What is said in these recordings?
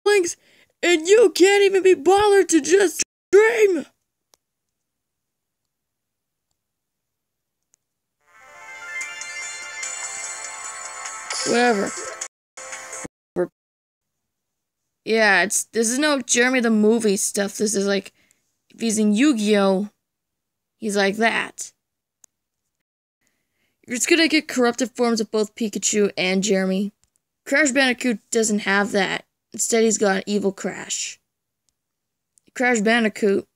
Links, and you can't even be bothered to just dream. Whatever. Yeah, this is no Jeremy the movie stuff. This is like, if he's in Yu-Gi-Oh, he's like that. You're just gonna get corrupted forms of both Pikachu and Jeremy. Crash Bandicoot doesn't have that. Instead, he's got an evil Crash. Crash Bandicoot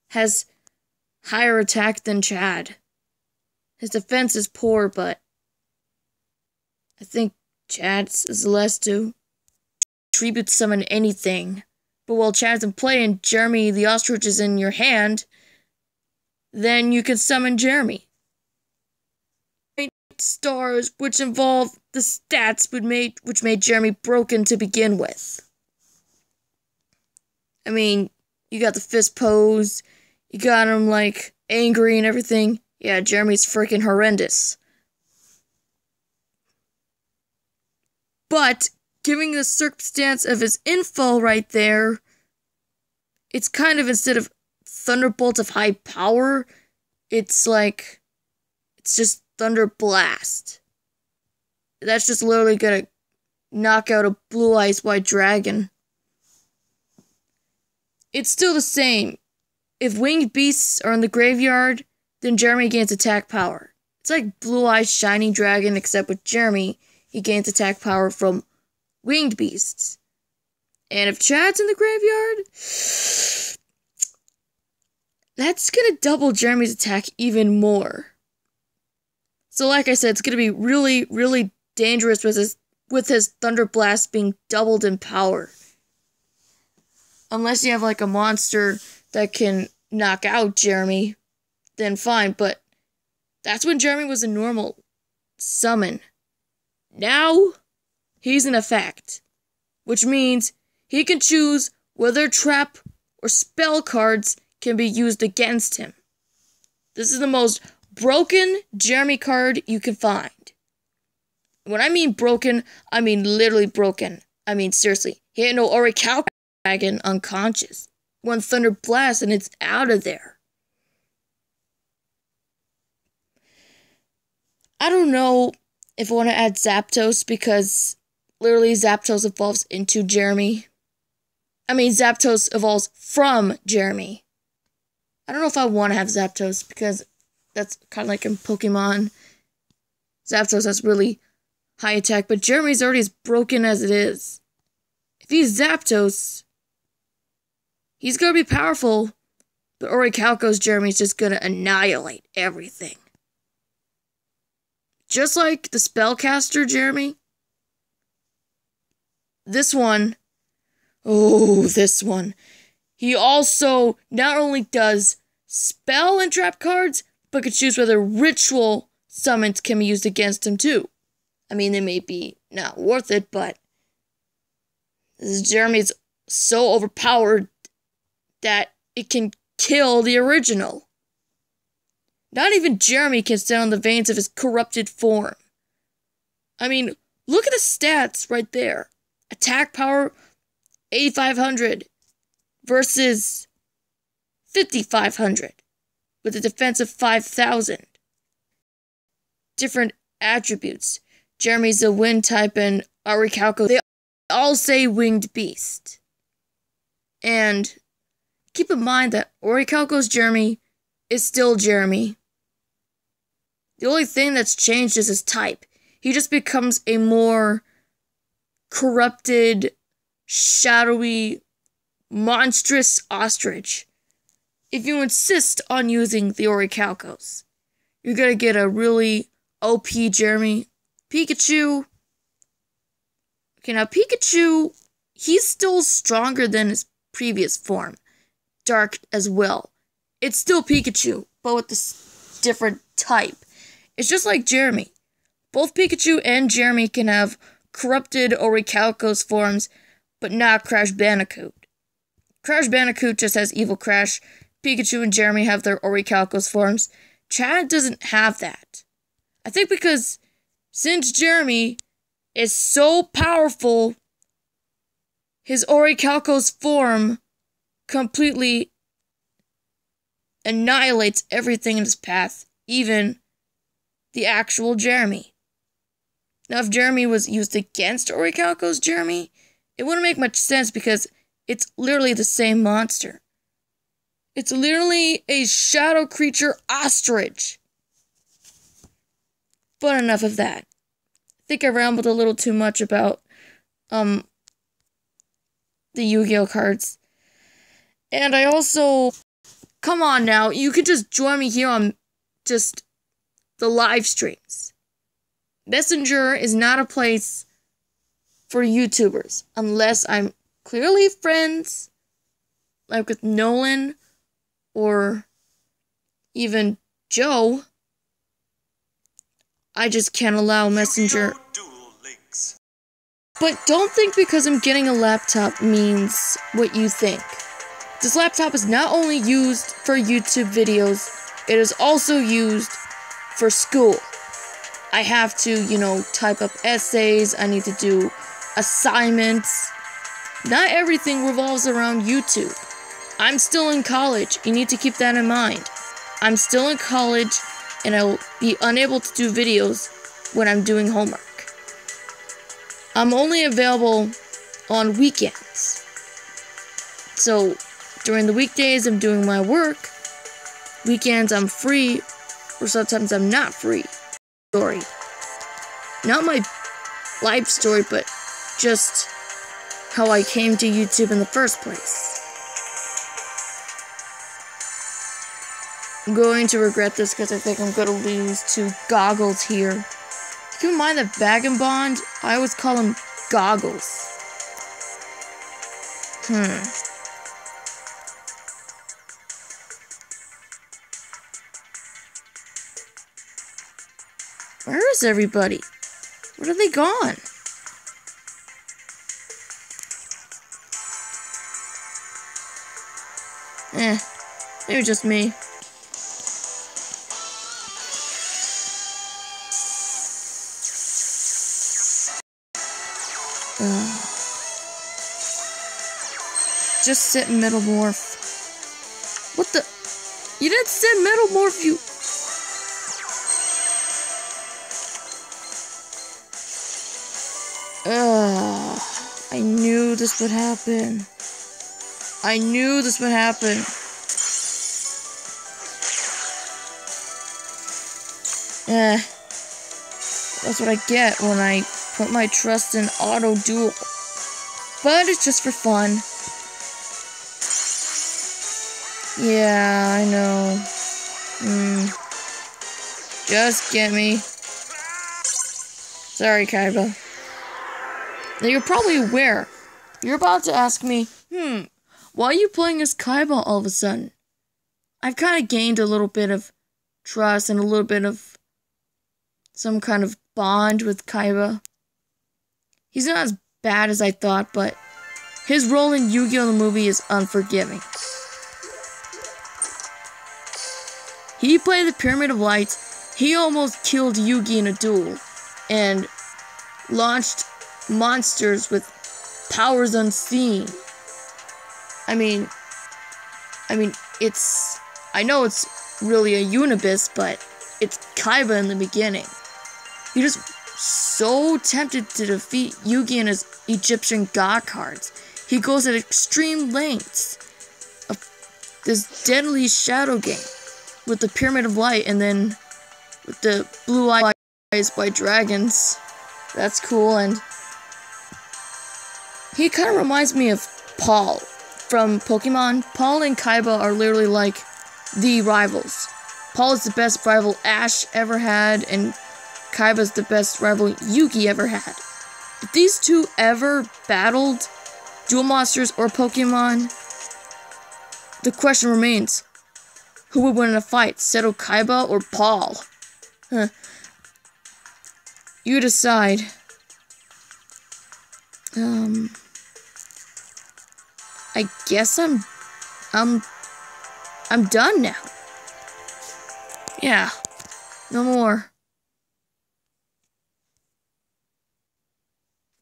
has higher attack than Chad. His defense is poor, but I think Chad's is less to tribute summon anything. But while Chad's in play and Jeremy the Ostrich is in your hand, then you can summon Jeremy. Stars, which involve the stats which made Jeremy broken to begin with. I mean, you got the fist pose, you got him like angry and everything. Yeah, Jeremy's freaking horrendous. But giving the circumstance of his info right there, it's kind of, instead of Thunderbolt of high power, it's like, it's just Thunder Blast. That's just literally gonna knock out a Blue Eyes White Dragon. It's still the same. If winged beasts are in the graveyard, then Jeremy gains attack power. It's like Blue Eyes Shiny Dragon, except with Jeremy, he gains attack power from winged beasts. And if Chad's in the graveyard, that's gonna double Jeremy's attack even more. So like I said, it's going to be really, really dangerous with his Thunder Blast being doubled in power. Unless you have like a monster that can knock out Jeremy, then fine. But that's when Jeremy was a normal summon. Now, he's in effect. Which means he can choose whether trap or spell cards can be used against him. This is the most broken Jeremy card you can find. When I mean broken, I mean literally broken. I mean seriously. He had no Orichalcum Dragon unconscious. One Thunder Blast and it's out of there. I don't know if I want to add Zapdos, because literally Zapdos evolves into Jeremy. I mean Zapdos evolves from Jeremy. I don't know if I want to have Zapdos, because that's kind of like in Pokemon. Zapdos has really high attack, but Jeremy's already as broken as it is. If he's Zapdos, he's gonna be powerful, but Orichalco's Jeremy's just gonna annihilate everything. Just like the Spellcaster Jeremy. This one, he also not only does spell and trap cards, but could choose whether ritual summons can be used against him too. I mean, they may be not worth it, but Jeremy's so overpowered that it can kill the original. Not even Jeremy can stand on the veins of his corrupted form. I mean, look at the stats right there. Attack power, 8,500 versus 5,500. With a defense of 5,000. Different attributes. Jeremy's a wind type and Orichalco, they all say winged beast. And keep in mind that Orichalco's Jeremy is still Jeremy. The only thing that's changed is his type. He just becomes a more corrupted, shadowy, monstrous ostrich. If you insist on using the Orichalcos, you're gonna get a really OP Jeremy. Pikachu. Okay, now Pikachu, he's still stronger than his previous form. Dark as well. It's still Pikachu, but with this different type. It's just like Jeremy. Both Pikachu and Jeremy can have corrupted Orichalcos forms, but not Crash Bandicoot. Crash Bandicoot just has Evil Crash. Pikachu and Jeremy have their Orichalcos forms. Chad doesn't have that. I think because since Jeremy is so powerful, his Orichalco's form completely annihilates everything in his path, even the actual Jeremy. Now, if Jeremy was used against Orichalco's Jeremy, it wouldn't make much sense because it's literally the same monster. It's literally a shadow creature ostrich. But enough of that. I think I rambled a little too much about the Yu-Gi-Oh cards. And I also, come on now, you could just join me here on just the live streams. Messenger is not a place for YouTubers unless I'm clearly friends, like with Nolan or even Joe. I just can't allow Messenger. But don't think because I'm getting a laptop means what you think. This laptop is not only used for YouTube videos, it is also used for school. I have to, type up essays, I need to do assignments. Not everything revolves around YouTube. I'm still in college, you need to keep that in mind. I'm still in college, and I will be unable to do videos when I'm doing homework. I'm only available on weekends. So, during the weekdays, I'm doing my work. Weekends, I'm free, or sometimes I'm not free. Story. Not my life story, but just how I came to YouTube in the first place. I'm going to regret this because I think I'm going to lose to Goggles here. Keep in mind that Bag and Bond, I always call him Goggles. Where is everybody? Where are they gone? Maybe just me. Just sit Metal Morph. What the? You didn't sit Metal Morph, you. I knew this would happen. I knew this would happen. That's what I get when I put my trust in Auto Duel. But it's just for fun. Yeah, I know. Just get me. Sorry, Kaiba. Now you're probably aware. You're about to ask me, why are you playing as Kaiba all of a sudden? I've kind of gained a little bit of trust and a little bit of some kind of bond with Kaiba. He's not as bad as I thought, but his role in Yu-Gi-Oh! The movie is unforgiving. He played the Pyramid of Lights, he almost killed Yugi in a duel, and launched monsters with powers unseen. I mean, I know it's really a Unibis, but it's Kaiba in the beginning. He was so tempted to defeat Yugi and his Egyptian god cards. He goes at extreme lengths of this deadly shadow game with the Pyramid of Light, and then with the Blue Eyes White Dragons. That's cool, and he kind of reminds me of Paul from Pokemon. Paul and Kaiba are literally like the rivals. Paul is the best rival Ash ever had, and Kaiba's the best rival Yugi ever had. If these two ever battled Duel Monsters or Pokemon, the question remains, who would win in a fight, Seto Kaiba or Paul? You decide. I guess I'm done now. Yeah, no more.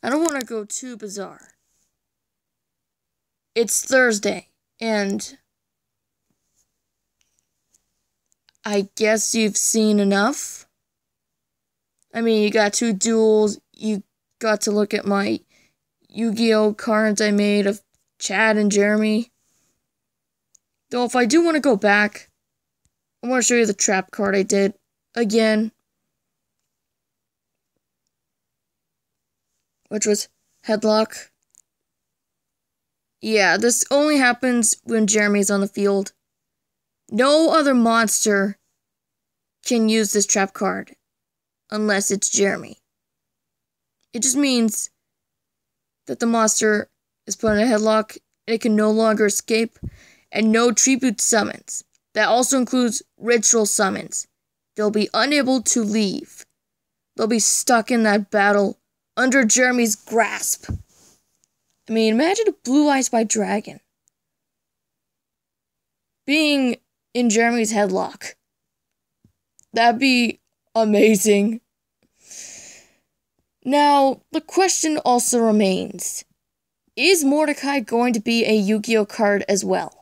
I don't want to go too bizarre. It's Thursday, and I guess you've seen enough. I mean, you got 2 duels, you got to look at my Yu-Gi-Oh cards I made of Chad and Jeremy. Though if I do want to go back, I want to show you the trap card I did again, which was Headlock. Yeah, this only happens when Jeremy's on the field. No other monster can use this trap card unless it's Jeremy. It just means that the monster is put in a headlock and it can no longer escape, and no tribute summons. That also includes ritual summons. They'll be unable to leave. They'll be stuck in that battle under Jeremy's grasp. I mean, imagine a Blue Eyes White Dragon being in Jeremy's headlock. That'd be amazing. Now, the question also remains, is Mordecai going to be a Yu-Gi-Oh card as well?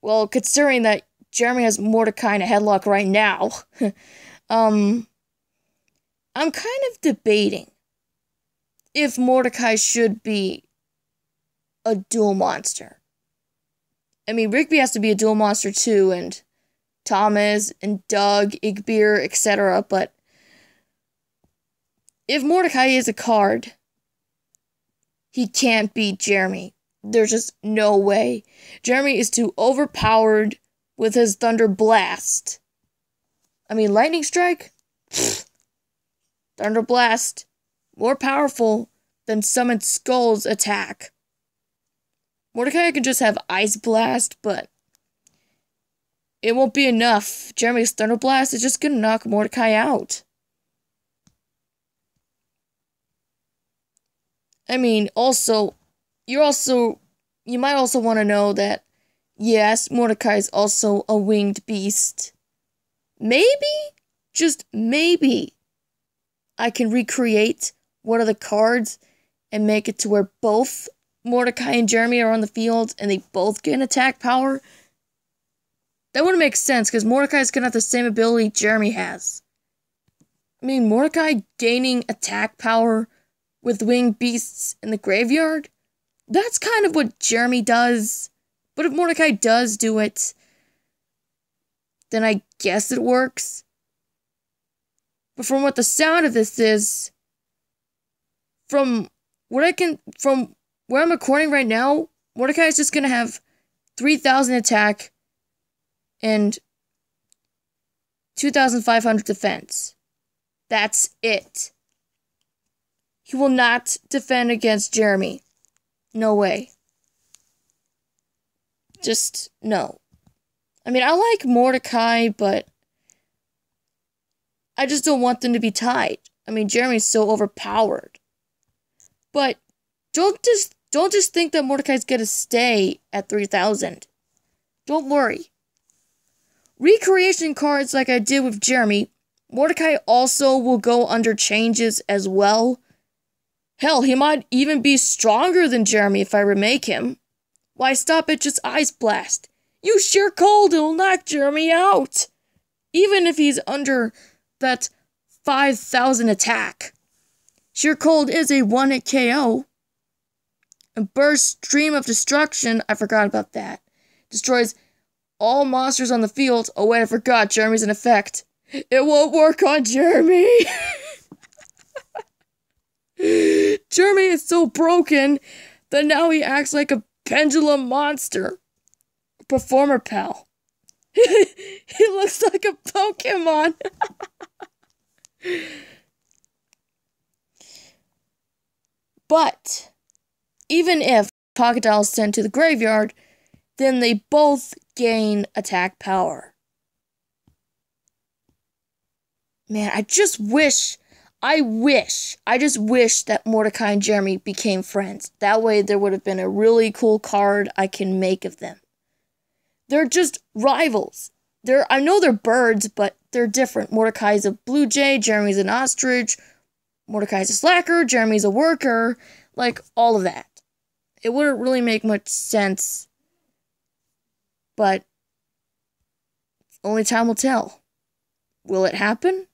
Well, considering that Jeremy has Mordecai in a headlock right now, I'm kind of debating if Mordecai should be a dual monster. I mean, Rigby has to be a dual monster too, and Thomas, and Doug, Igbeer, etc., but if Mordecai is a card, he can't beat Jeremy. There's just no way. Jeremy is too overpowered with his Thunder Blast. I mean, Lightning Strike? Thunder Blast. More powerful than Summon Skull's attack. Mordecai can just have Ice Blast, but it won't be enough. Jeremy's Thunder Blast is just gonna knock Mordecai out. I mean, you might also want to know that, yes, Mordecai is also a winged beast. Maybe, just maybe, I can recreate one of the cards and make it to where both Mordecai and Jeremy are on the field and they both get an attack power. That wouldn't make sense because Mordecai's gonna have the same ability Jeremy has. I mean, Mordecai gaining attack power with winged beasts in the graveyard? That's kind of what Jeremy does. But if Mordecai does do it, then I guess it works. But from what the sound of this is, from where I'm recording right now, Mordecai is just gonna have 3,000 attack and 2,500 defense. That's it. He will not defend against Jeremy. No way. Just, no. I mean, I like Mordecai, but I just don't want them to be tied. I mean, Jeremy's so overpowered. But don't just think that Mordecai's gonna stay at 3,000. Don't worry. Recreation cards like I did with Jeremy, Mordecai also will go under changes as well. Hell, he might even be stronger than Jeremy if I remake him. Why stop at just Ice Blast? You sheer cold, it'll knock Jeremy out. Even if he's under that 5,000 attack. Sheer Cold is a 1-hit KO. And Burst Stream of Destruction, I forgot about that. Destroys all monsters on the field. Oh wait, I forgot, Jeremy's an effect. It won't work on Jeremy. Jeremy is so broken that now he acts like a pendulum monster. Performer Pal. He looks like a Pokemon. But even if Crocodile is sent to the graveyard, then they both gain attack power. Man, I just wish that Mordecai and Jeremy became friends. That way there would have been a really cool card I can make of them. They're just rivals. I know they're birds, but they're different. Mordecai's a blue jay, Jeremy's an ostrich. Mordecai's a slacker, Jeremy's a worker, like all of that. It wouldn't really make much sense, but only time will tell. Will it happen?